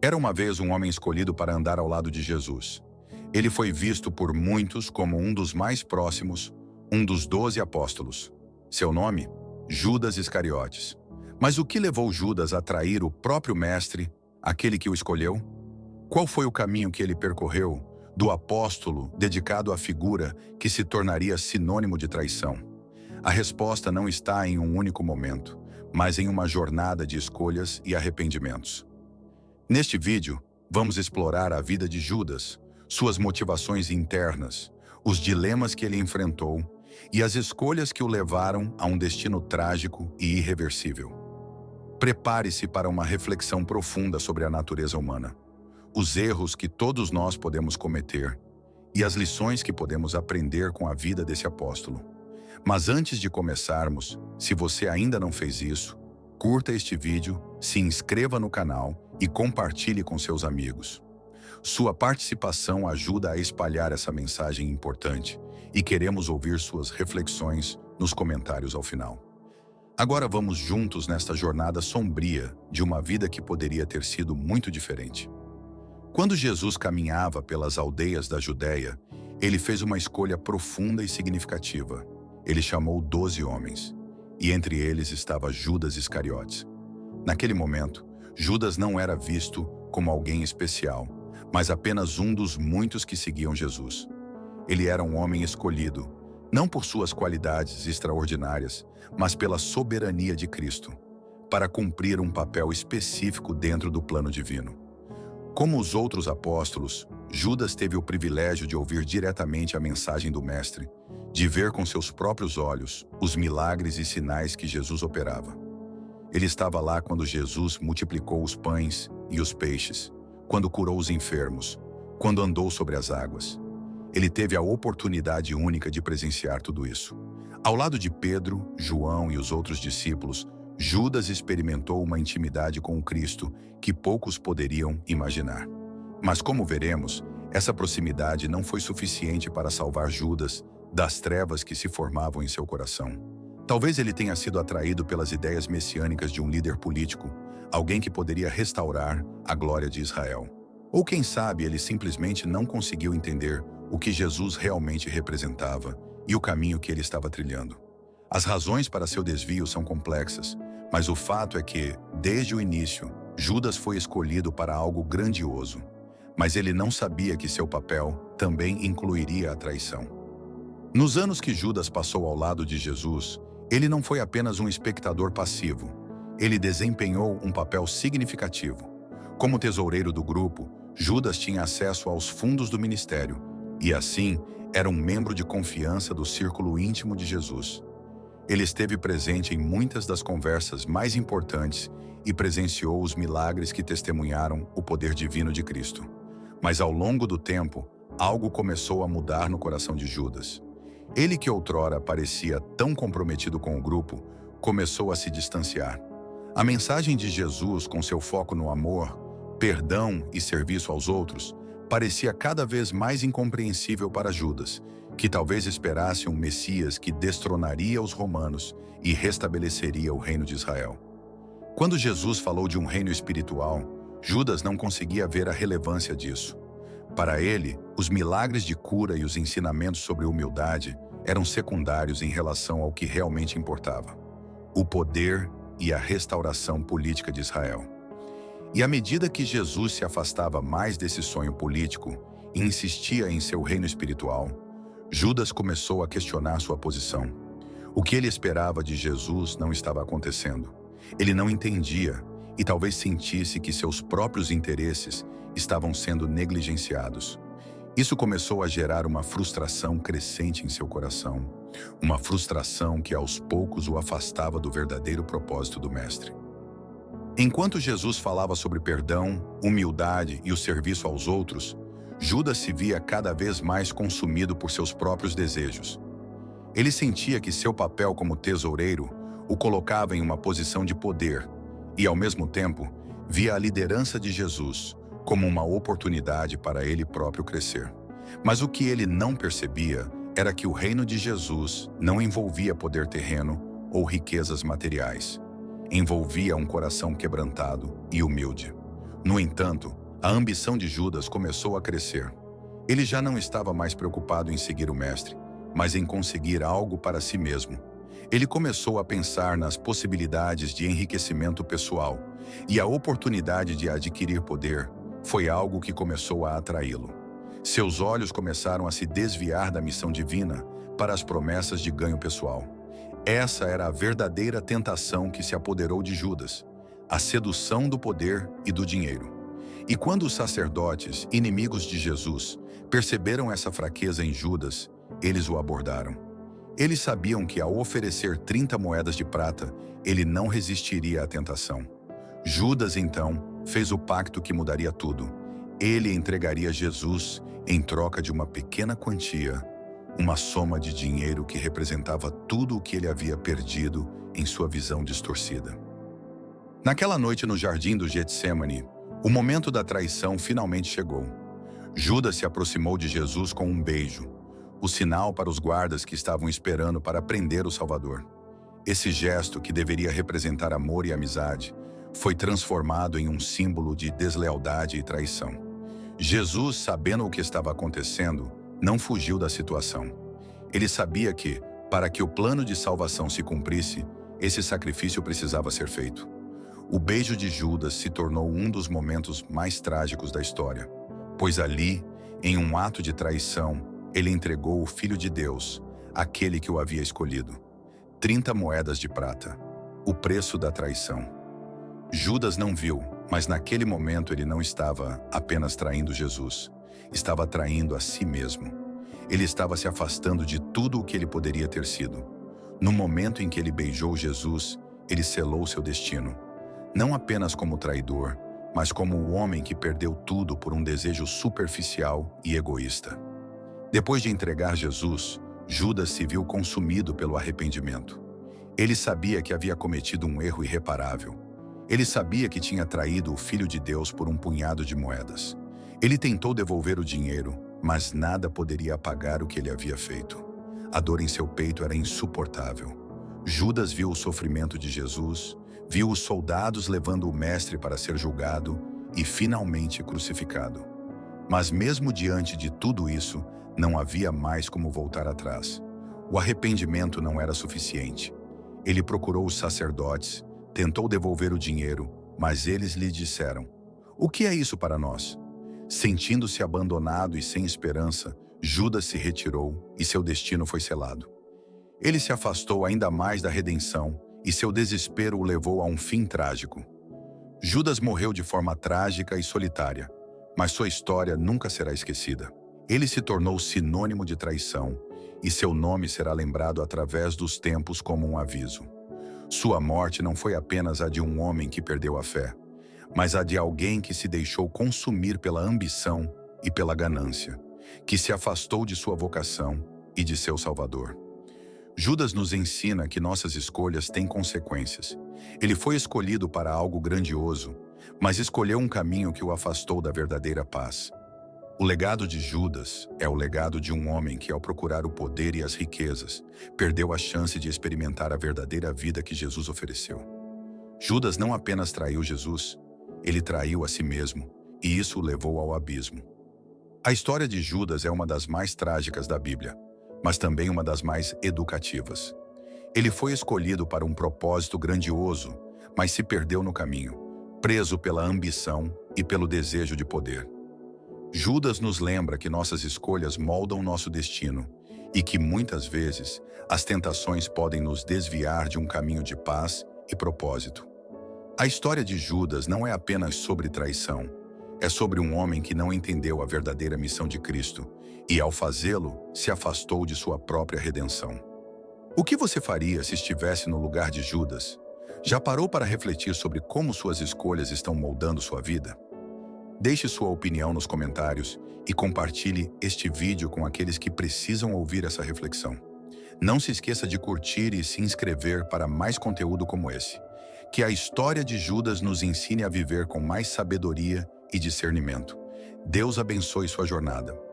Era uma vez um homem escolhido para andar ao lado de Jesus. Ele foi visto por muitos como um dos mais próximos, um dos 12 apóstolos. Seu nome? Judas Iscariotes. Mas o que levou Judas a trair o próprio mestre, aquele que o escolheu? Qual foi o caminho que ele percorreu do apóstolo dedicado à figura que se tornaria sinônimo de traição? A resposta não está em um único momento, mas em uma jornada de escolhas e arrependimentos. Neste vídeo, vamos explorar a vida de Judas, suas motivações internas, os dilemas que ele enfrentou e as escolhas que o levaram a um destino trágico e irreversível. Prepare-se para uma reflexão profunda sobre a natureza humana, os erros que todos nós podemos cometer e as lições que podemos aprender com a vida desse apóstolo. Mas antes de começarmos, se você ainda não fez isso, curta este vídeo, se inscreva no canal e compartilhe com seus amigos. Sua participação ajuda a espalhar essa mensagem importante e queremos ouvir suas reflexões nos comentários ao final. Agora vamos juntos nesta jornada sombria de uma vida que poderia ter sido muito diferente. Quando Jesus caminhava pelas aldeias da Judéia, ele fez uma escolha profunda e significativa. Ele chamou 12 homens, e entre eles estava Judas Iscariotes. Naquele momento, Judas não era visto como alguém especial, mas apenas um dos muitos que seguiam Jesus. Ele era um homem escolhido, não por suas qualidades extraordinárias, mas pela soberania de Cristo, para cumprir um papel específico dentro do plano divino. Como os outros apóstolos, Judas teve o privilégio de ouvir diretamente a mensagem do Mestre, de ver com seus próprios olhos os milagres e sinais que Jesus operava. Ele estava lá quando Jesus multiplicou os pães e os peixes, quando curou os enfermos, quando andou sobre as águas. Ele teve a oportunidade única de presenciar tudo isso. Ao lado de Pedro, João e os outros discípulos, Judas experimentou uma intimidade com o Cristo que poucos poderiam imaginar. Mas como veremos, essa proximidade não foi suficiente para salvar Judas das trevas que se formavam em seu coração. Talvez ele tenha sido atraído pelas ideias messiânicas de um líder político, alguém que poderia restaurar a glória de Israel. Ou quem sabe ele simplesmente não conseguiu entender o que Jesus realmente representava e o caminho que ele estava trilhando. As razões para seu desvio são complexas, mas o fato é que, desde o início, Judas foi escolhido para algo grandioso, mas ele não sabia que seu papel também incluiria a traição. Nos anos que Judas passou ao lado de Jesus, ele não foi apenas um espectador passivo, ele desempenhou um papel significativo. Como tesoureiro do grupo, Judas tinha acesso aos fundos do ministério e, assim, era um membro de confiança do círculo íntimo de Jesus. Ele esteve presente em muitas das conversas mais importantes e presenciou os milagres que testemunharam o poder divino de Cristo. Mas ao longo do tempo, algo começou a mudar no coração de Judas. Ele que outrora parecia tão comprometido com o grupo, começou a se distanciar. A mensagem de Jesus, com seu foco no amor, perdão e serviço aos outros, parecia cada vez mais incompreensível para Judas, que talvez esperasse um Messias que destronaria os romanos e restabeleceria o reino de Israel. Quando Jesus falou de um reino espiritual, Judas não conseguia ver a relevância disso. Para ele, os milagres de cura e os ensinamentos sobre humildade eram secundários em relação ao que realmente importava: o poder e a restauração política de Israel. E à medida que Jesus se afastava mais desse sonho político e insistia em seu reino espiritual, Judas começou a questionar sua posição. O que ele esperava de Jesus não estava acontecendo. Ele não entendia e talvez sentisse que seus próprios interesses estavam sendo negligenciados. Isso começou a gerar uma frustração crescente em seu coração, uma frustração que aos poucos o afastava do verdadeiro propósito do Mestre. Enquanto Jesus falava sobre perdão, humildade e o serviço aos outros, Judas se via cada vez mais consumido por seus próprios desejos. Ele sentia que seu papel como tesoureiro o colocava em uma posição de poder e, ao mesmo tempo, via a liderança de Jesus como uma oportunidade para ele próprio crescer. Mas o que ele não percebia era que o reino de Jesus não envolvia poder terreno ou riquezas materiais. Envolvia um coração quebrantado e humilde. No entanto, a ambição de Judas começou a crescer. Ele já não estava mais preocupado em seguir o mestre, mas em conseguir algo para si mesmo. Ele começou a pensar nas possibilidades de enriquecimento pessoal, e a oportunidade de adquirir poder foi algo que começou a atraí-lo. Seus olhos começaram a se desviar da missão divina para as promessas de ganho pessoal. Essa era a verdadeira tentação que se apoderou de Judas, a sedução do poder e do dinheiro. E quando os sacerdotes, inimigos de Jesus, perceberam essa fraqueza em Judas, eles o abordaram. Eles sabiam que ao oferecer 30 moedas de prata, ele não resistiria à tentação. Judas, então, fez o pacto que mudaria tudo. Ele entregaria Jesus em troca de uma pequena quantia, uma soma de dinheiro que representava tudo o que ele havia perdido em sua visão distorcida. Naquela noite no jardim do Getsêmani, o momento da traição finalmente chegou. Judas se aproximou de Jesus com um beijo, o sinal para os guardas que estavam esperando para prender o Salvador. Esse gesto, que deveria representar amor e amizade, foi transformado em um símbolo de deslealdade e traição. Jesus, sabendo o que estava acontecendo, não fugiu da situação. Ele sabia que, para que o plano de salvação se cumprisse, esse sacrifício precisava ser feito. O beijo de Judas se tornou um dos momentos mais trágicos da história, pois ali, em um ato de traição, ele entregou o Filho de Deus, aquele que o havia escolhido. 30 moedas de prata, o preço da traição. Judas não viu, mas naquele momento ele não estava apenas traindo Jesus, estava traindo a si mesmo. Ele estava se afastando de tudo o que ele poderia ter sido. No momento em que ele beijou Jesus, ele selou seu destino, não apenas como traidor, mas como o homem que perdeu tudo por um desejo superficial e egoísta. Depois de entregar Jesus, Judas se viu consumido pelo arrependimento. Ele sabia que havia cometido um erro irreparável. Ele sabia que tinha traído o Filho de Deus por um punhado de moedas. Ele tentou devolver o dinheiro, mas nada poderia apagar o que ele havia feito. A dor em seu peito era insuportável. Judas viu o sofrimento de Jesus, viu os soldados levando o mestre para ser julgado e finalmente crucificado. Mas mesmo diante de tudo isso, não havia mais como voltar atrás. O arrependimento não era suficiente. Ele procurou os sacerdotes, tentou devolver o dinheiro, mas eles lhe disseram: "O que é isso para nós?" Sentindo-se abandonado e sem esperança, Judas se retirou e seu destino foi selado. Ele se afastou ainda mais da redenção e seu desespero o levou a um fim trágico. Judas morreu de forma trágica e solitária, mas sua história nunca será esquecida. Ele se tornou sinônimo de traição e seu nome será lembrado através dos tempos como um aviso. Sua morte não foi apenas a de um homem que perdeu a fé, mas a de alguém que se deixou consumir pela ambição e pela ganância, que se afastou de sua vocação e de seu Salvador. Judas nos ensina que nossas escolhas têm consequências. Ele foi escolhido para algo grandioso, mas escolheu um caminho que o afastou da verdadeira paz. O legado de Judas é o legado de um homem que, ao procurar o poder e as riquezas, perdeu a chance de experimentar a verdadeira vida que Jesus ofereceu. Judas não apenas traiu Jesus, ele traiu a si mesmo, e isso o levou ao abismo. A história de Judas é uma das mais trágicas da Bíblia, mas também uma das mais educativas. Ele foi escolhido para um propósito grandioso, mas se perdeu no caminho, preso pela ambição e pelo desejo de poder. Judas nos lembra que nossas escolhas moldam nosso destino e que, muitas vezes, as tentações podem nos desviar de um caminho de paz e propósito. A história de Judas não é apenas sobre traição, é sobre um homem que não entendeu a verdadeira missão de Cristo e, ao fazê-lo, se afastou de sua própria redenção. O que você faria se estivesse no lugar de Judas? Já parou para refletir sobre como suas escolhas estão moldando sua vida? Deixe sua opinião nos comentários e compartilhe este vídeo com aqueles que precisam ouvir essa reflexão. Não se esqueça de curtir e se inscrever para mais conteúdo como esse. Que a história de Judas nos ensine a viver com mais sabedoria e discernimento. Deus abençoe sua jornada.